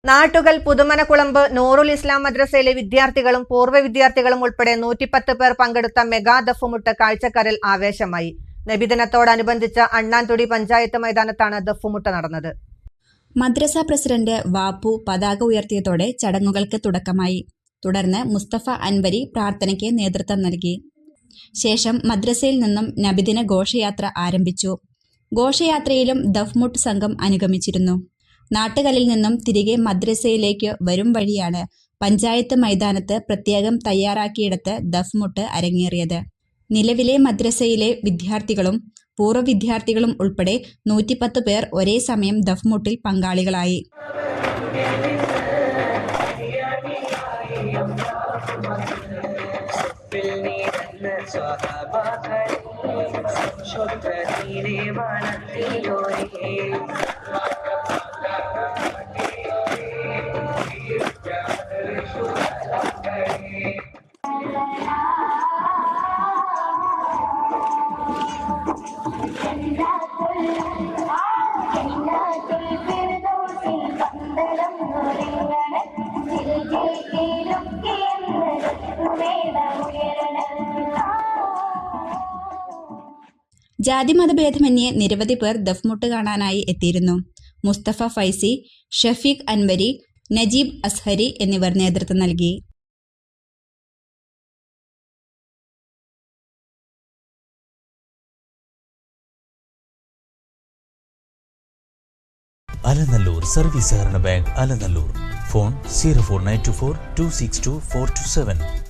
നാട്ടുകൽ പുതുമനക്കുളമ്പ് നൂറുൽ ഇസ്ലാം മദ്രസയിലെ വിദ്യാർത്ഥികളും പൂർവ്വ വിദ്യാർത്ഥികളും ഉൾപ്പെടെ 110 പേർ പങ്കെടുത്ത മെഗാ ദഫ്മുട്ട് കാഴ്ചക്കാരിൽ ആവേശമായി. നബിദിനത്തോടനുബന്ധിച്ച് അണ്ണാൻതുടി പഞ്ചായത്ത് മൈതാനത്താണ് ദഫ്മുട്ട് നടന്നത്. മദ്രസ പ്രസിഡന്റ് വാപ്പു പതാക ഉയർത്തിയതോടെ ചടങ്ങുകൾക്ക് തുടക്കമായി. തുടർന്ന് മുസ്തഫ അൻവരി പ്രാർത്ഥനയ്ക്ക് നേതൃത്വം നൽകി. ശേഷം മദ്രസയിൽ നിന്നും നബിദിന ഘോഷയാത്ര ആരംഭിച്ചു. ഘോഷയാത്രയിലും ദഫ്മുട്ട് സംഘം അനുഗമിച്ചിരുന്നു. നാട്ടുകലിൽ നിന്നും തിരികെ മദ്രസയിലേക്ക് വരും വഴിയാണ് പഞ്ചായത്ത് മൈതാനത്ത് പ്രത്യേകം തയ്യാറാക്കിയെടുത്ത് ദഫ്മുട്ട് അരങ്ങേറിയത്. നിലവിലെ മദ്രസയിലെ വിദ്യാർത്ഥികളും പൂർവ്വ വിദ്യാർത്ഥികളും ഉൾപ്പെടെ 110 പേർ ഒരേ സമയം ദഫ്മുട്ടിൽ പങ്കാളികളായി. ജാതിമതഭേദമന്യേ നിരവധി പേർ ദഫ്മുട്ട് കാണാനായി എത്തിയിരുന്നു. മുസ്തഫ ഫൈസി, ഷഫീഖ് അൻവരി, നജീബ് അസ്ഹരി എന്നിവർ നേതൃത്വം നൽകി. അലനല്ലൂർ സർവീസ് സഹകരണ ബാങ്ക്, അലനല്ലൂർ. ഫോൺ 04924 262 427.